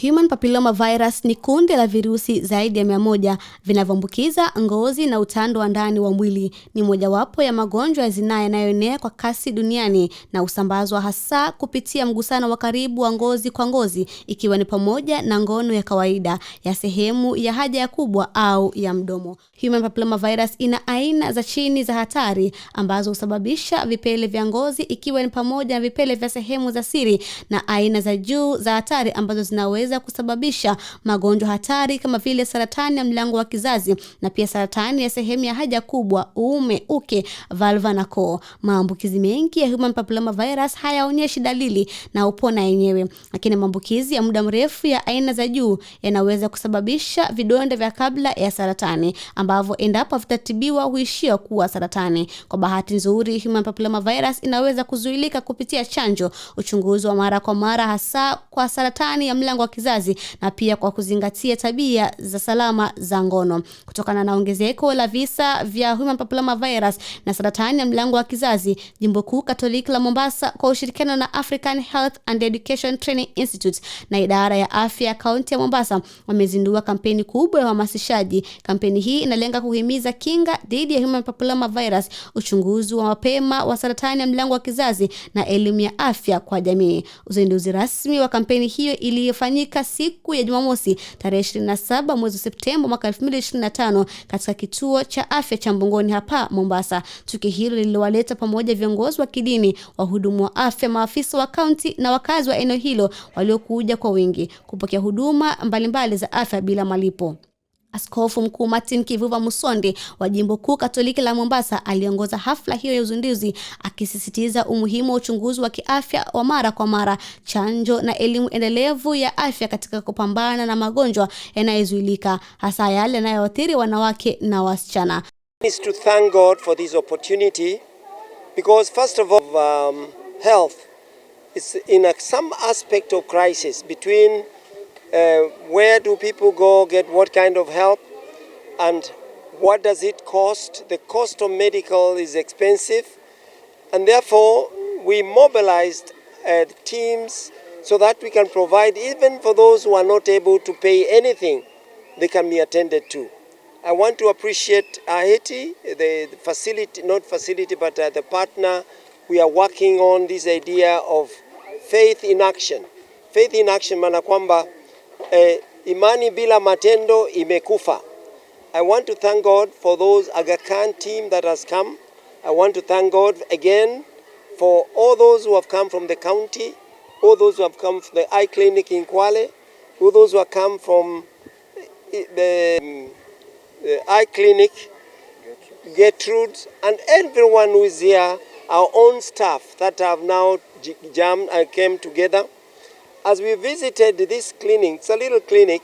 Human papilloma virus ni kundi la virusi zaidi ya 100 vinavyoambukiza ngozi na utando wa ndani wa mwili. Ni mojawapo ya magonjwa ya zinaa yanayoenea kwa kasi duniani na usambazwa hasa kupitia mgusano wa karibu wa ngozi kwa ngozi, ikiwa ni pamoja na ngono ya kawaida ya sehemu ya haja ya kubwa au ya mdomo. Human papilloma virus ina aina za chini za hatari ambazo husababisha vipele vya ngozi, ikiwa ni pamoja na vipele vya sehemu za siri, na aina za juu za hatari ambazo zinaweza kusababisha magonjwa hatari kama vile saratani ya mlango wa kizazi na pia saratani ya sehemu ya haja kubwa, uume, uke, valva na koo. Maambukizi mengi ya human papilloma virus hayaonyeshi dalili na upona yenyewe, lakini maambukizi ya muda mrefu ya aina za juu yanaweza kusababisha vidonda vya kabla ya saratani ambavyo endapo vitatibiwa huishia kuwa saratani. Kwa bahati nzuri, human papilloma virus inaweza kuzuilika kupitia chanjo, uchunguzi wa mara kwa mara hasa kwa saratani ya mlango wa kizazi, na pia kwa kuzingatia tabia za salama za ngono. Kutokana na ongezeko la visa vya human papilloma virus na saratani ya mlango wa kizazi, Jimbo Kuu Katoliki la Mombasa kwa ushirikiano na African Health and Education Training Institute na idara ya afya ya kaunti ya Mombasa wamezindua kampeni kubwa ya uhamasishaji. Kampeni hii inalenga kuhimiza kinga dhidi ya human papilloma virus, uchunguzi wa mapema wa saratani ya mlango wa kizazi na elimu ya afya kwa jamii. Uzinduzi rasmi wa kampeni hiyo iliyofanyika siku ya Jumamosi tarehe 27 mwezi Septemba mwaka 2025 katika kituo cha afya cha Mbongoni hapa Mombasa. Tukio hilo lililowaleta pamoja viongozi wa kidini, wahudumu wa afya, maafisa wa kaunti na wakazi wa eneo hilo waliokuja kwa wingi kupokea huduma mbalimbali za afya bila malipo. Askofu Mkuu Martin Kivuva Musonde wa Jimbo Kuu Katoliki la Mombasa aliongoza hafla hiyo ya uzinduzi, akisisitiza umuhimu wa uchunguzi wa kiafya wa mara kwa mara, chanjo na elimu endelevu ya afya katika kupambana na magonjwa yanayozuilika, hasa yale yanayoathiri wanawake na wasichana. Is to thank God for this opportunity, because first of all, health is in some aspect of crisis between where do people go get what kind of help, and what does it cost? The cost of medical is expensive, and therefore we mobilized teams so that we can provide, even for those who are not able to pay anything, they can be attended to. I want to appreciate Haiti, the facility, not facility, but the partner. We are working on this idea of faith in action. Faith in action maana kwamba imani bila matendo imekufa. I want to thank God for those Aga Khan team that has come. I want to thank God again for all those who have come from the county, all those who have come from the eye clinic in Kwale, all those who have come from the eye clinic, Gertrude, and everyone who is here, our own staff that have now jammed and came together. As we visited this clinic, it's a little clinic,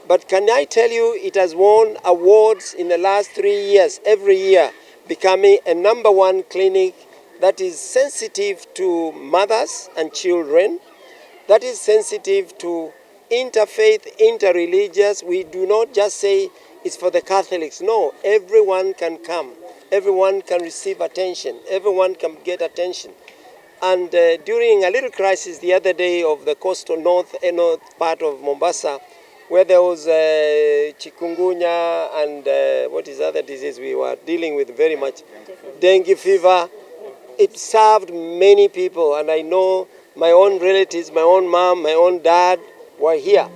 but can I tell you, it has won awards in the last 3 years, every year, becoming a #1 clinic that is sensitive to mothers and children, that is sensitive to interfaith, interreligious. We do not just say it's for the Catholics. No, everyone can come. Everyone can receive attention. Everyone can get attention. And during a little crisis the other day of the coastal north part of Mombasa, where there was chikungunya and what is the other disease we were dealing with very much? Dengue fever. It served many people, and I know my own relatives, my own mom, my own dad were here.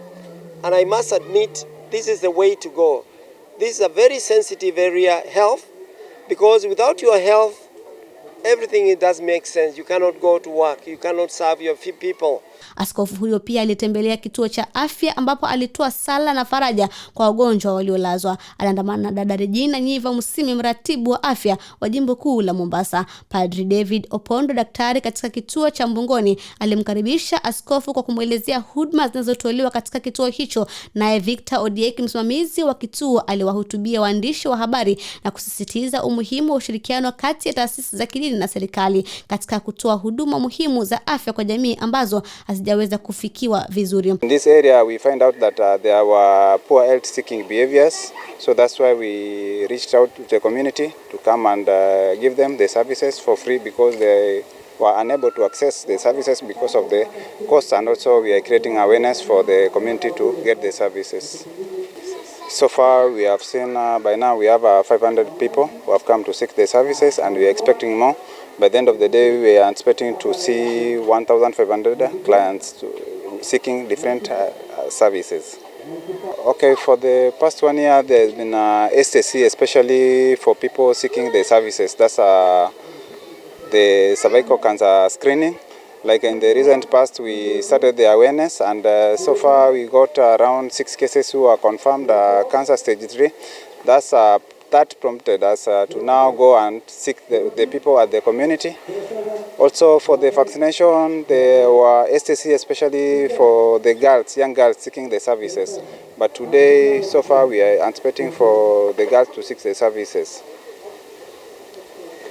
And I must admit, this is the way to go. This is a very sensitive area, health, because without your health, everything it does make sense. You cannot go to work. You cannot serve your people. Askofu huyo pia alitembelea kituo cha afya ambapo alitoa sala na faraja kwa wagonjwa waliolazwa. Aliandamana na dada Regina Nyiva Musimi, mratibu wa afya wa Jimbo Kuu la Mombasa. Padri David Opondo, daktari katika kituo cha Mbongoni, alimkaribisha askofu kwa kumwelezea huduma zinazotolewa katika kituo hicho. Naye Victor Odieki, msimamizi wa kituo, aliwahutubia waandishi wa habari na kusisitiza umuhimu wa ushirikiano kati ya taasisi za kidini na serikali katika kutoa huduma muhimu za afya kwa jamii ambazo hazijaweza kufikiwa vizuri. In this area we find out that there were poor health seeking behaviors, so that's why we reached out to the community to come and give them the services for free, because were unable to access the services because of the cost, and also we are creating awareness for the community to get the services. So far we have seen by now we have 500 people who have come to seek the services, and we are expecting more. By the end of the day we are expecting to see 1,500 clients seeking different services. Okay, for the past 1 year there has been STC, especially for people seeking the services. That's the cervical cancer screening. Like in the recent past, we started the awareness, and so far we got around 6 cases who are confirmed cancer stage 3. That prompted us to now go and seek the people at the community. Also for the vaccination, there were STC, especially for the girls, young girls seeking the services. But today, so far, we are anticipating for the girls to seek the services.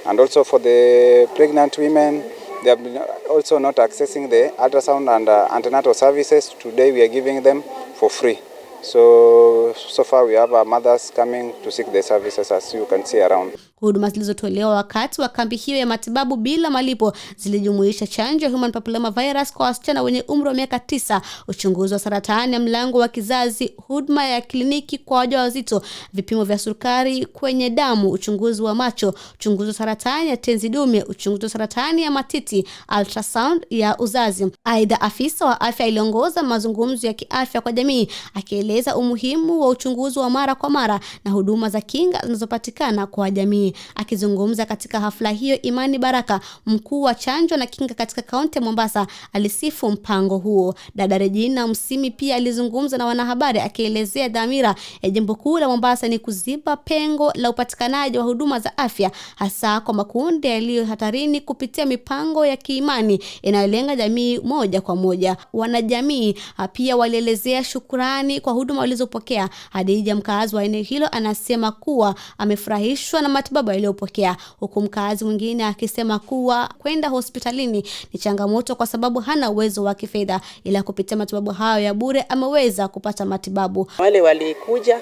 And also for the pregnant women, they have been also not accessing the ultrasound and antenatal services. Today we are giving them for free. So far we have our mothers coming to seek the services, as you can see around. Huduma zilizotolewa wakati wa kambi hiyo ya matibabu bila malipo zilijumuisha chanjo ya human papilloma virus kwa wasichana wenye umri wa miaka 9, uchunguzi wa saratani ya mlango wa kizazi, huduma ya kliniki kwa wajawazito, vipimo vya sukari kwenye damu, uchunguzi wa macho, uchunguzi wa saratani ya tezi dume, uchunguzi wa saratani ya matiti, ultrasound ya uzazi. Aidha, afisa wa afya aliongoza mazungumzo ya kiafya kwa jamii, akieleza umuhimu wa uchunguzi wa mara kwa mara na huduma za kinga zinazopatikana kwa jamii. Akizungumza katika hafla hiyo, Imani Baraka, mkuu wa chanjo na kinga katika kaunti ya Mombasa, alisifu mpango huo. Dada Regina Msimi pia alizungumza na wanahabari, akielezea dhamira ya jimbo kuu la Mombasa ni kuziba pengo la upatikanaji wa huduma za afya, hasa kwa makundi yaliyo hatarini, kupitia mipango ya kiimani inayolenga jamii moja kwa moja. Wanajamii pia walielezea shukrani kwa huduma walizopokea. Hadija, mkazi wa eneo hilo, anasema kuwa amefurahishwa na matibabu aliyopokea, huku mkazi mwingine akisema kuwa kwenda hospitalini ni changamoto kwa sababu hana uwezo wa kifedha, ila kupitia matibabu hayo ya bure ameweza kupata matibabu. Wale walikuja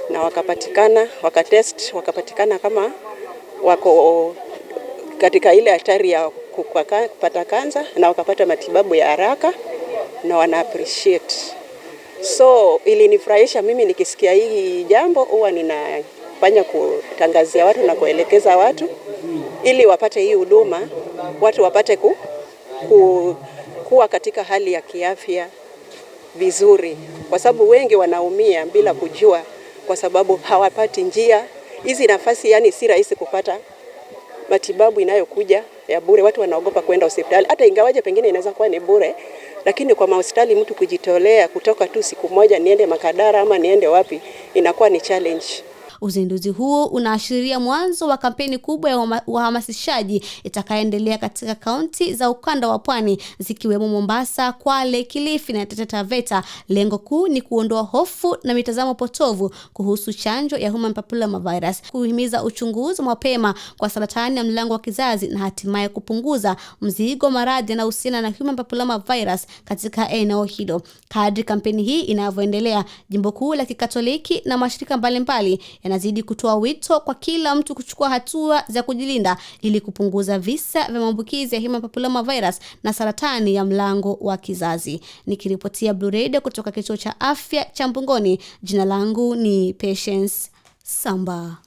na wakapatikana, wakatest, wakapatikana kama wako katika ile hatari ya kupata kansa, na wakapata matibabu ya haraka na wana appreciate. So ilinifurahisha mimi nikisikia hii jambo, huwa ninafanya kutangazia watu na kuelekeza watu ili wapate hii huduma, watu wapate kuwa katika hali ya kiafya vizuri, kwa sababu wengi wanaumia bila kujua, kwa sababu hawapati njia hizi nafasi. Yani si rahisi kupata matibabu inayokuja ya bure. Watu wanaogopa kwenda hospitali, hata ingawaje pengine inaweza kuwa ni bure, lakini kwa hospitali mtu kujitolea kutoka tu siku moja niende Makadara ama niende wapi, inakuwa ni challenge. Uzinduzi huo unaashiria mwanzo wa kampeni kubwa ya uhamasishaji itakayoendelea katika kaunti za ukanda wa Pwani, zikiwemo Mombasa, Kwale, Kilifi na Taita Taveta. Lengo kuu ni kuondoa hofu na mitazamo potovu kuhusu chanjo ya human papilloma virus, kuhimiza uchunguzi mapema kwa saratani ya mlango wa kizazi, na hatimaye kupunguza mzigo maradhi yanayohusiana na human papilloma virus katika eneo hilo. Kadri kampeni hii inavyoendelea, jimbo kuu la Kikatoliki na mashirika mbalimbali yanazidi kutoa wito kwa kila mtu kuchukua hatua za kujilinda ili kupunguza visa vya maambukizi ya human papilloma virus na saratani ya mlango wa kizazi. Nikiripotia Blue Radio kutoka kituo cha afya cha Mbungoni, jina langu ni Patience Samba.